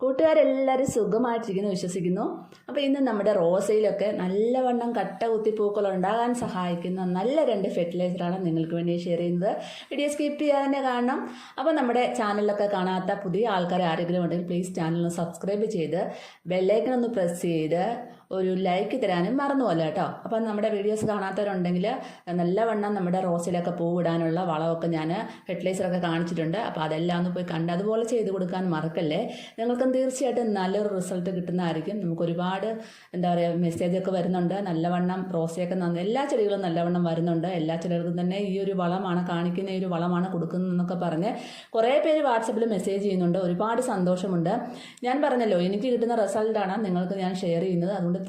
കൂട്ടുകാരെല്ലാവരും സുഖമായിട്ടിരിക്കുന്നു വിശ്വസിക്കുന്നു. അപ്പോൾ ഇന്ന് നമ്മുടെ റോസയിലൊക്കെ നല്ലവണ്ണം കട്ട കുത്തി പൂക്കൾ ഉണ്ടാകാൻ സഹായിക്കുന്ന നല്ല 2 ഫെർട്ടിലൈസറാണ് നിങ്ങൾക്ക് വേണ്ടി ഷെയർ ചെയ്യുന്നത്. വീഡിയോ സ്കിപ്പ് ചെയ്യാതെ തന്നെ കാണണം. അപ്പോൾ നമ്മുടെ ചാനലിലൊക്കെ കാണാത്ത പുതിയ ആൾക്കാർ ആരെങ്കിലും ഉണ്ടെങ്കിൽ പ്ലീസ് ചാനലൊന്ന് സബ്സ്ക്രൈബ് ചെയ്ത് ബെല്ലൈക്കൺ ഒന്ന് പ്രസ് ചെയ്ത് ഒരു ലൈക്ക് തരാനും മറന്നുപോലെ കേട്ടോ. അപ്പം നമ്മുടെ വീഡിയോസ് കാണാത്തവരുണ്ടെങ്കിൽ നല്ലവണ്ണം നമ്മുടെ റോസിലൊക്കെ പൂവിടാനുള്ള വളമൊക്കെ ഞാൻ ഫെർട്ടിലൈസറൊക്കെ കാണിച്ചിട്ടുണ്ട്. അപ്പോൾ അതെല്ലാം ഒന്ന് പോയി കണ്ട് അതുപോലെ ചെയ്ത് കൊടുക്കാൻ മറക്കല്ലേ. നിങ്ങൾക്കും തീർച്ചയായിട്ടും നല്ലൊരു റിസൾട്ട് കിട്ടുന്നതായിരിക്കും. നമുക്ക് ഒരുപാട് മെസ്സേജൊക്കെ വരുന്നുണ്ട്. നല്ലവണ്ണം റോസയൊക്കെ എല്ലാ ചെടികളും നല്ലവണ്ണം വരുന്നുണ്ട്. എല്ലാ ചെടികൾക്കും തന്നെ ഈ ഒരു വളമാണ് കാണിക്കുന്ന, ഈ ഒരു വളമാണ് കൊടുക്കുന്നതെന്നൊക്കെ പറഞ്ഞ് കുറേ പേര് വാട്സപ്പിൽ മെസ്സേജ് ചെയ്യുന്നുണ്ട്. ഒരുപാട് സന്തോഷമുണ്ട്. ഞാൻ പറഞ്ഞല്ലോ, എനിക്ക് കിട്ടുന്ന റിസൾട്ടാണ് നിങ്ങൾക്ക് ഞാൻ ഷെയർ ചെയ്യുന്നത്. അതുകൊണ്ട്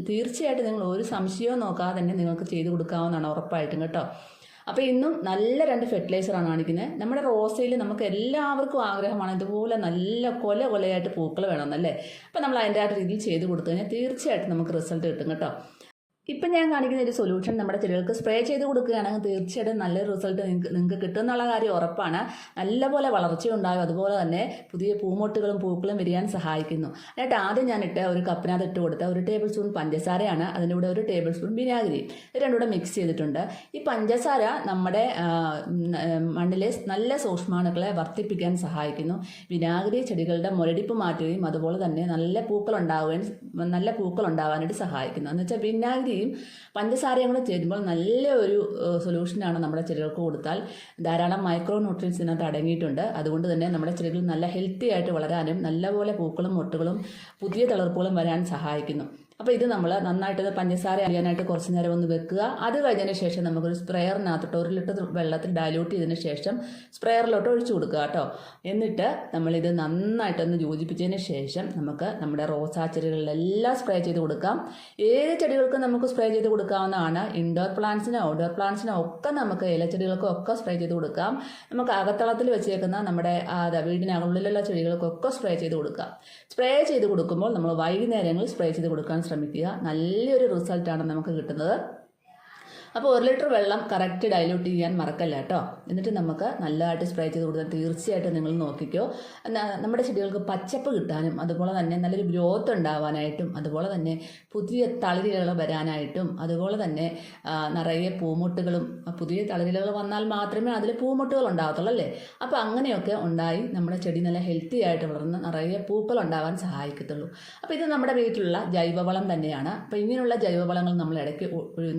തീർച്ചയായിട്ടും നിങ്ങൾ ഒരു സംശയവും നോക്കാതെ തന്നെ നിങ്ങൾക്ക് ചെയ്ത് കൊടുക്കാവുന്നതാണ് ഉറപ്പായിട്ടും കേട്ടോ. അപ്പോൾ ഇന്നും നല്ല 2 ഫെർട്ടിലൈസറാണ് കാണിക്കുന്നത്. നമ്മുടെ റോസയിൽ നമുക്ക് എല്ലാവർക്കും ആഗ്രഹമാണ് ഇതുപോലെ നല്ല കൊലയായിട്ട് പൂക്കൾ വേണമെന്നല്ലേ. അപ്പോൾ നമ്മൾ അതിൻ്റെ ആ രീതിയിൽ ചെയ്ത് കൊടുത്തു കഴിഞ്ഞാൽ തീർച്ചയായിട്ടും നമുക്ക് റിസൾട്ട് കിട്ടും കേട്ടോ. ഇപ്പം ഞാൻ കാണിക്കുന്ന ഒരു സൊല്യൂഷൻ നമ്മുടെ ചെടികൾക്ക് സ്പ്രേ ചെയ്ത് കൊടുക്കുകയാണെങ്കിൽ തീർച്ചയായിട്ടും നല്ലൊരു റിസൾട്ട് നിങ്ങൾക്ക് കിട്ടും എന്നുള്ള കാര്യം ഉറപ്പാണ്. നല്ലപോലെ വളർച്ചയുണ്ടാകും. അതുപോലെ തന്നെ പുതിയ പൂമൊട്ടുകളും പൂക്കളും വിരിയാൻ സഹായിക്കുന്നു. എന്നിട്ട് ആദ്യം ഞാൻ ഒരു കപ്പിനകത്ത് ഇട്ട് കൊടുത്ത 1 ടേബിൾ സ്പൂൺ പഞ്ചസാരയാണ്. അതിൻ്റെ കൂടെ 1 ടേബിൾ സ്പൂൺ വിനാഗിരി, ഇത് രണ്ടും കൂടെ മിക്സ് ചെയ്തിട്ടുണ്ട്. ഈ പഞ്ചസാര നമ്മുടെ മണ്ണിലെ നല്ല സൂക്ഷ്മാണുക്കളെ വർദ്ധിപ്പിക്കാൻ സഹായിക്കുന്നു. വിനാഗിരി ചെടികളുടെ മുരടിപ്പ് മാറ്റുകയും അതുപോലെ തന്നെ നല്ല പൂക്കൾ ഉണ്ടാവാനായിട്ട് സഹായിക്കുന്നു. എന്ന് വെച്ചാൽ വിനാഗിരി പഞ്ചസാരയും കൂടെ ചേരുമ്പോൾ നല്ല ഒരു സൊല്യൂഷനാണ്. നമ്മുടെ ചെടികൾക്ക് കൊടുത്താൽ ധാരാളം മൈക്രോ ന്യൂട്രിയൻസ് ഇതിനകത്ത് അടങ്ങിയിട്ടുണ്ട്. അതുകൊണ്ട് തന്നെ നമ്മുടെ ചെടികൾ നല്ല ഹെൽത്തി ആയിട്ട് വളരാനും നല്ലപോലെ പൂക്കളും മൊട്ടുകളും പുതിയ തളിർപ്പുകളും വരാൻ സഹായിക്കുന്നു. അപ്പോൾ ഇത് നമ്മൾ നന്നായിട്ട് പഞ്ചസാര അറിയാനായിട്ട് കുറച്ച് നേരം ഒന്ന് വെക്കുക. അത് കഴിഞ്ഞതിന് ശേഷം നമുക്കൊരു സ്പ്രെയറിനകത്തോട്ട് 1 ലിറ്റർ വെള്ളത്തിൽ ഡൈല്യൂട്ട് ചെയ്തതിന് ശേഷം സ്പ്രെയറിലോട്ട് ഒഴിച്ചു കൊടുക്കുക കേട്ടോ. എന്നിട്ട് നമ്മളിത് നന്നായിട്ടൊന്ന് യോജിപ്പിച്ചതിന് ശേഷം നമുക്ക് നമ്മുടെ റോസാ ചെടികളിലെല്ലാം സ്പ്രേ ചെയ്ത് കൊടുക്കാം. ഏത് ചെടികൾക്കും നമുക്ക് സ്പ്രേ ചെയ്ത് കൊടുക്കാവുന്നതാണ്. ഇൻഡോർ പ്ലാന്റ്സിനോ ഔട്ട്ഡോർ പ്ലാന്റ്സിനോ ഒക്കെ നമുക്ക് ഇലച്ചെടികൾക്കും ഒക്കെ സ്പ്രേ ചെയ്ത് കൊടുക്കാം. നമുക്ക് അകത്തളത്തിൽ വെച്ചേക്കുന്ന നമ്മുടെ വീടിനുള്ളിലുള്ള ചെടികൾക്കൊക്കെ സ്പ്രേ ചെയ്ത് കൊടുക്കാം. സ്പ്രേ ചെയ്ത് കൊടുക്കുമ്പോൾ നമ്മൾ വൈകുന്നേരങ്ങളിൽ സ്പ്രേ ചെയ്ത് കൊടുക്കാൻ ശ്രമിക്കുക. നല്ലൊരു റിസൾട്ടാണ് നമുക്ക് കിട്ടുന്നത്. അപ്പോൾ 1 ലിറ്റർ വെള്ളം കറക്റ്റ് ഡൈല്യൂട്ട് ചെയ്യാൻ മറക്കല്ല കേട്ടോ. എന്നിട്ട് നമുക്ക് നല്ലതായിട്ട് സ്പ്രേ ചെയ്ത് കൊടുത്താൽ തീർച്ചയായിട്ടും നിങ്ങൾ നോക്കിക്കോ. നമ്മുടെ ചെടികൾക്ക് പച്ചപ്പ് കിട്ടാനും അതുപോലെ തന്നെ നല്ലൊരു ഗ്രോത്ത് ഉണ്ടാവാനായിട്ടും അതുപോലെ തന്നെ പുതിയ തളിരിലകൾ വരാനായിട്ടും അതുപോലെ തന്നെ നിറയെ പൂമുട്ടുകളും പുതിയ തളിരിലകൾ വന്നാൽ മാത്രമേ അതിൽ പൂമുട്ടുകൾ ഉണ്ടാകത്തുള്ളൂ അല്ലേ. അപ്പോൾ അങ്ങനെയൊക്കെ ഉണ്ടായി നമ്മുടെ ചെടി നല്ല ഹെൽത്തി ആയിട്ട് വളർന്ന് നിറയെ പൂക്കൾ ഉണ്ടാവാൻ സഹായിക്കത്തുള്ളൂ. അപ്പോൾ ഇത് നമ്മുടെ വീട്ടിലുള്ള ജൈവവളം തന്നെയാണ്. അപ്പോൾ ഇങ്ങനെയുള്ള ജൈവവളങ്ങൾ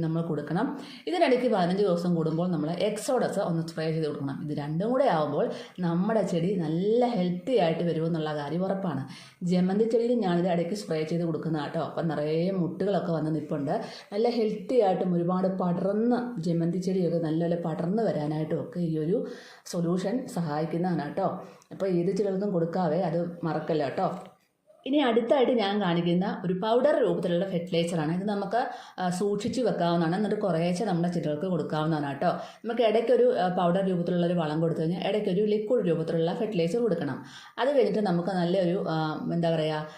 നമ്മൾ കൊടുക്കണം. ഇതിനിടയ്ക്ക് 15 ദിവസം കൂടുമ്പോൾ നമ്മൾ എക്സോഡസ് ഒന്ന് സ്പ്രേ ചെയ്ത് കൊടുക്കണം. ഇത് രണ്ടും കൂടെ ആകുമ്പോൾ നമ്മുടെ ചെടി നല്ല ഹെൽത്തി ആയിട്ട് വരുമെന്നുള്ള കാര്യം ഉറപ്പാണ്. ജമന്തി ചെടിയിൽ ഞാനിത് ഇടയ്ക്ക് സ്പ്രേ ചെയ്ത് കൊടുക്കുന്ന കേട്ടോ. അപ്പം നിറയെ മുട്ടുകളൊക്കെ വന്ന് നിൽപ്പുണ്ട്. നല്ല ഹെൽത്തി ആയിട്ടും ഒരുപാട് പടർന്ന് ജമന്തി ചെടിയൊക്കെ നല്ലപോലെ പടർന്ന് വരാനായിട്ടും ഒക്കെ ഈ ഒരു സൊല്യൂഷൻ സഹായിക്കുന്നതാണ് കേട്ടോ. അപ്പോൾ ഏത് ചെടികൾക്കും കൊടുക്കാവേ, അത് മറക്കല്ല കേട്ടോ. ഇനി അടുത്തായിട്ട് ഞാൻ കാണിക്കുന്ന ഒരു പൗഡർ രൂപത്തിലുള്ള ഫെർട്ടിലൈസറാണ്. ഇത് നമുക്ക് സൂക്ഷിച്ച് വെക്കാവുന്നതാണ്. എന്നിട്ട് കുറേശ്ശെ നമ്മുടെ ചെടികൾക്ക് കൊടുക്കാവുന്നതാണ് കേട്ടോ. നമുക്ക് ഇടയ്ക്കൊരു പൗഡർ രൂപത്തിലുള്ളൊരു വളം കൊടുത്തു കഴിഞ്ഞാൽ ഇടയ്ക്കൊരു ലിക്വിഡ് രൂപത്തിലുള്ള ഫെർട്ടിലൈസർ കൊടുക്കണം. അത് കഴിഞ്ഞിട്ട് നമുക്ക് നല്ലൊരു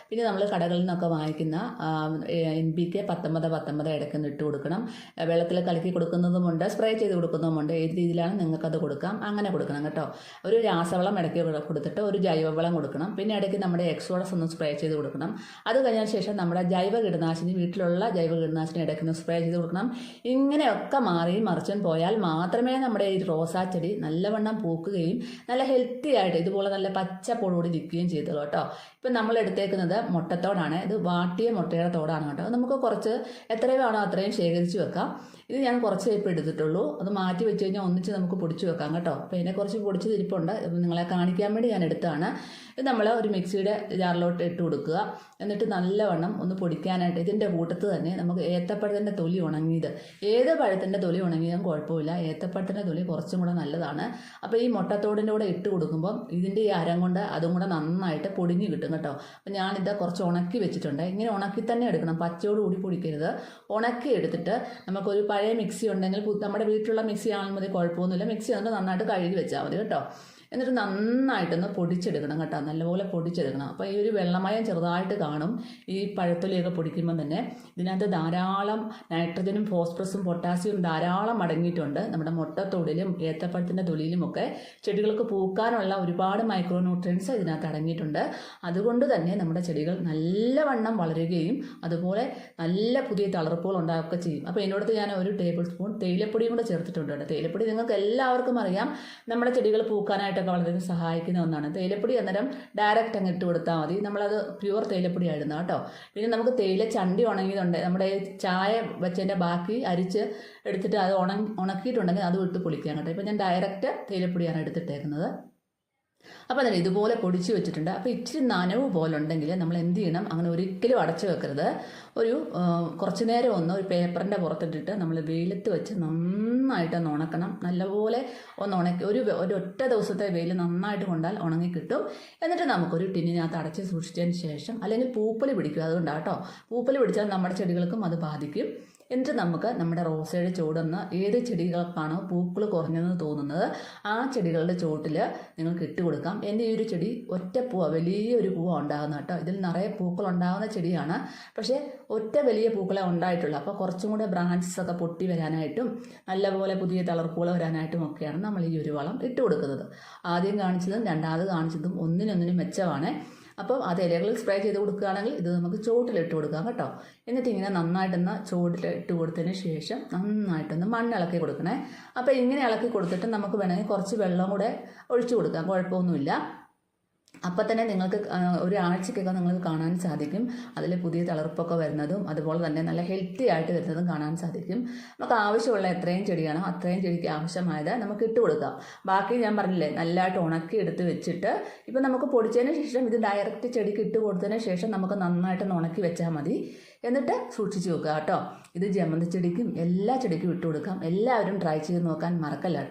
പിന്നെ നമ്മൾ കടകളിൽ നിന്നൊക്കെ വാങ്ങിക്കുന്ന NPK 19 ഇടയ്ക്കൊന്ന് ഇട്ട് കൊടുക്കണം. വെള്ളത്തിൽ കലക്കി കൊടുക്കുന്നതുമുണ്ട്, സ്പ്രേ ചെയ്ത് കൊടുക്കുന്നതുമുണ്ട്. ഏത് രീതിയിലാണ് നിങ്ങൾക്കത് കൊടുക്കാം, അങ്ങനെ കൊടുക്കണം കേട്ടോ. ഒരു രാസവളം ഇടയ്ക്ക് കൊടുത്തിട്ട് ഒരു ജൈവവളം കൊടുക്കണം. പിന്നെ ഇടയ്ക്ക് നമ്മുടെ എക്സോഡസ് ഒന്ന് സ്പ്രേ ചെയ്ത് കൊടുക്കണം. അത് കഴിഞ്ഞ ശേഷം നമ്മുടെ ജൈവ കീടനാശിനി, വീട്ടിലുള്ള ജൈവ കീടനാശിനി ഇടയ്ക്ക് സ്പ്രേ ചെയ്ത് കൊടുക്കണം. ഇങ്ങനെയൊക്കെ മാറി മറിച്ചും പോയാൽ മാത്രമേ നമ്മുടെ ഈ റോസാ ചെടി നല്ലവണ്ണം പൂക്കുകയും നല്ല ഹെൽത്തി ആയിട്ട് ഇതുപോലെ നല്ല പച്ചപ്പോടുകൂടി നിൽക്കുകയും ചെയ്തോളൂ കേട്ടോ. ഇപ്പം നമ്മൾ എടുത്തേക്കുന്നത് മുട്ടത്തോടാണ്. ഇത് വാട്ടിയ മുട്ടയുടെ തോടാണ് കേട്ടോ. നമുക്ക് കുറച്ച് എത്രയും വേണോ അത്രയും ശേഖരിച്ച് വെക്കാം. ഇത് ഞാൻ കുറച്ച് ഇപ്പോൾ എടുത്തിട്ടുള്ളൂ. അത് മാറ്റി വെച്ച് കഴിഞ്ഞാൽ ഒന്നിച്ച് നമുക്ക് പൊടിച്ച് വെക്കാം കേട്ടോ. അപ്പോൾ ഇതിനെ കുറച്ച് പൊടിച്ച് തിരിപ്പുണ്ട്, നിങ്ങളെ കാണിക്കാൻ വേണ്ടി ഞാൻ എടുത്തതാണ്. ഇത് നമ്മൾ ഒരു മിക്സിയുടെ ജാറിലോട്ട് ഇട്ട് കൊടുക്കുക. എന്നിട്ട് നല്ലവണ്ണം ഒന്ന് പൊടിക്കാനായിട്ട് ഇതിൻ്റെ കൂട്ടത്ത് തന്നെ നമുക്ക് ഏത്തപ്പഴത്തിൻ്റെ തൊലി ഉണങ്ങിയത്, ഏത് പഴത്തിൻ്റെ തൊലി ഉണങ്ങിയതും കുഴപ്പമില്ല. ഏത്തപ്പഴത്തിൻ്റെ തൊലി കുറച്ചും കൂടെ നല്ലതാണ്. അപ്പോൾ ഈ മുട്ടത്തോടിൻ്റെ കൂടെ ഇട്ട് കൊടുക്കുമ്പോൾ ഇതിൻ്റെ ഈ അരം കൊണ്ട് അതും കൂടെ നന്നായിട്ട് പൊടിഞ്ഞ് കിട്ടും കേട്ടോ. അപ്പോൾ ഞാനിത് കുറച്ച് ഉണക്കി വെച്ചിട്ടുണ്ട്. ഇങ്ങനെ ഉണക്കി തന്നെ എടുക്കണം, പച്ചയോടുകൂടി പൊടിക്കരുത്. ഉണക്കി എടുത്തിട്ട് നമുക്കൊരു പഴയ മിക്സി ഉണ്ടെങ്കിൽ നമ്മുടെ വീട്ടിലുള്ള മിക്സി ആണെങ്കിൽ മതി, കുഴപ്പമൊന്നുമില്ല. മിക്സി നമുക്ക് നന്നായിട്ട് കഴുകി വെച്ചാൽ മതി കേട്ടോ. എന്നിട്ട് നന്നായിട്ടൊന്ന് പൊടിച്ചെടുക്കണം കേട്ടോ, നല്ലപോലെ പൊടിച്ചെടുക്കണം. അപ്പോൾ ഈ ഒരു വെള്ളമയം ചെറുതായിട്ട് കാണും ഈ പഴത്തൊലിയൊക്കെ പൊടിക്കുമ്പോൾ തന്നെ. ഇതിനകത്ത് ധാരാളം നൈട്രജനും ഫോസ്ഫറസും പൊട്ടാസ്യവും ധാരാളം അടങ്ങിയിട്ടുണ്ട്. നമ്മുടെ മുട്ടത്തൊടിലും ഏത്തപ്പഴത്തിൻ്റെ തൊലിയിലുമൊക്കെ ചെടികൾക്ക് പൂക്കാനുള്ള ഒരുപാട് മൈക്രോ ന്യൂട്രിയൻസ് ഇതിനകത്ത് അടങ്ങിയിട്ടുണ്ട്. അതുകൊണ്ട് തന്നെ നമ്മുടെ ചെടികൾ നല്ലവണ്ണം വളരുകയും അതുപോലെ നല്ല പുതിയ തളിർപ്പുകൾ ഉണ്ടാക്കുകയൊക്കെ ചെയ്യും. അപ്പോൾ ഇതിനോടത്ത് ഞാൻ 1 ടേബിൾ സ്പൂൺ തേയിലപ്പൊടിയും കൂടെ ചേർത്തിട്ടുണ്ട്. തേയിലപ്പൊടി നിങ്ങൾക്ക് എല്ലാവർക്കും അറിയാം, നമ്മുടെ ചെടികൾ പൂക്കാനായിട്ടൊക്കെ വളരെ സഹായിക്കുന്ന ഒന്നാണ്. തേയിലപ്പൊടി അന്നേരം ഡയറക്റ്റ് അങ്ങ് ഇട്ട് കൊടുത്താൽ മതി. നമ്മളത് പ്യുവർ തേയിലപ്പൊടി ആയിരുന്നു കേട്ടോ. പിന്നെ നമുക്ക് തേയില ചണ്ടി ഉണങ്ങിയതുണ്ട്, നമ്മുടെ ചായ വെച്ചതിൻ്റെ ബാക്കി അരിച്ച് എടുത്തിട്ട് അത് ഉണക്കിയിട്ടുണ്ടെങ്കിൽ അത് ഇട്ട് പൊളിക്കാം കേട്ടോ. ഇപ്പം ഞാൻ ഡയറക്റ്റ് തേയിലപ്പൊടിയാണ് എടുത്തിട്ടേക്കുന്നത്. അപ്പോൾ അതിന് ഇതുപോലെ പൊടിച്ച് വെച്ചിട്ടുണ്ട്. അപ്പോൾ ഇച്ചിരി നനവ് പോലെ ഉണ്ടെങ്കിൽ നമ്മൾ എന്ത് ചെയ്യണം, അങ്ങനെ ഒരിക്കലും അടച്ചു വെക്കരുത്. കുറച്ച് നേരം ഒരു പേപ്പറിൻ്റെ പുറത്തിട്ടിട്ട് നമ്മൾ വെയിലത്ത് വെച്ച് നന്നായിട്ടൊന്ന് ഉണക്കണം. നല്ലപോലെ ഒന്ന് ഉണക്കി ഒരൊറ്റ ദിവസത്തെ വെയിൽ നന്നായിട്ട് കൊണ്ടാൽ ഉണങ്ങി കിട്ടും. എന്നിട്ട് നമുക്കൊരു ടിന്നിനകത്ത് അടച്ച് സൂക്ഷിച്ചതിന് ശേഷം, അല്ലെങ്കിൽ പൂപ്പൽ പിടിക്കും, അതുകൊണ്ടാണ് കേട്ടോ. പൂപ്പൽ പിടിച്ചാൽ നമ്മുടെ ചെടികൾക്കും അത് ബാധിക്കും. എന്നിട്ട് നമുക്ക് നമ്മുടെ റോസയുടെ ചുവടൊന്ന് ഏത് ചെടികൾക്കാണോ പൂക്കൾ കുറഞ്ഞതെന്ന് തോന്നുന്നത് ആ ചെടികളുടെ ചുവട്ടിൽ നിങ്ങൾക്ക് ഇട്ട് കൊടുക്കാം. എൻ്റെ ഈ ഒരു ചെടി ഒറ്റ വലിയൊരു പൂവാണ് ഉണ്ടാകുന്നത് കേട്ടോ. ഇതിൽ നിറയെ പൂക്കൾ ഉണ്ടാകുന്ന ചെടിയാണ്, പക്ഷേ ഒറ്റ വലിയ പൂക്കളെ ഉണ്ടായിട്ടുള്ളൂ. അപ്പോൾ കുറച്ചും കൂടെ ബ്രാഞ്ചസ് ഒക്കെ പൊട്ടി വരാനായിട്ടും നല്ലപോലെ പുതിയ തളിർപ്പുകൾ വരാനായിട്ടും ഒക്കെയാണ് നമ്മൾ ഈ ഒരു വളം ഇട്ട് കൊടുക്കുന്നത്. ആദ്യം കാണിച്ചതും രണ്ടാമത് കാണിച്ചതും ഒന്നിനൊന്നിനും മെച്ചമാണ്. അപ്പോൾ അത് ഇലകളിൽ സ്പ്രേ ചെയ്ത് കൊടുക്കുകയാണെങ്കിൽ ഇത് നമുക്ക് ചുവട്ടിലിട്ട് കൊടുക്കാം കേട്ടോ. എന്നിട്ട് ഇങ്ങനെ നന്നായിട്ടൊന്ന് ചുവട്ടിലിട്ട് കൊടുത്തതിന് ശേഷം നന്നായിട്ടൊന്ന് മണ്ണിളക്കി കൊടുക്കണേ. അപ്പോൾ ഇങ്ങനെ ഇളക്കി കൊടുത്തിട്ട് നമുക്ക് വേണമെങ്കിൽ കുറച്ച് വെള്ളം കൂടെ ഒഴിച്ചു കൊടുക്കാം, കുഴപ്പമൊന്നുമില്ല. അപ്പം തന്നെ നിങ്ങൾക്ക് ഒരാഴ്ചക്കൊക്കെ നിങ്ങൾക്ക് കാണാൻ സാധിക്കും അതിൽ പുതിയ തളിർപ്പൊക്കെ വരുന്നതും അതുപോലെ തന്നെ നല്ല ഹെൽത്തി ആയിട്ട് വരുന്നതും കാണാൻ സാധിക്കും. നമുക്ക് ആവശ്യമുള്ള എത്രയും ചെടിയാണോ അത്രയും ചെടിക്ക് ആവശ്യമായത് നമുക്ക് ഇട്ട് കൊടുക്കാം. ബാക്കി ഞാൻ പറഞ്ഞില്ലേ, നല്ലതായിട്ട് ഉണക്കി എടുത്ത് വെച്ചിട്ട് ഇപ്പം നമുക്ക് പൊടിച്ചതിന് ശേഷം ഇത് ഡയറക്റ്റ് ചെടിക്ക് ഇട്ട് കൊടുത്തതിന് ശേഷം നമുക്ക് നന്നായിട്ടൊന്ന് ഉണക്കി വെച്ചാൽ മതി. എന്നിട്ട് സൂക്ഷിച്ച് വെക്കുക കേട്ടോ. ഇത് ജമന്തി ചെടിക്കും എല്ലാ ചെടിക്കും ഇട്ട് കൊടുക്കാം. എല്ലാവരും ട്രൈ ചെയ്ത് നോക്കാൻ മറക്കല്ല കേട്ടോ.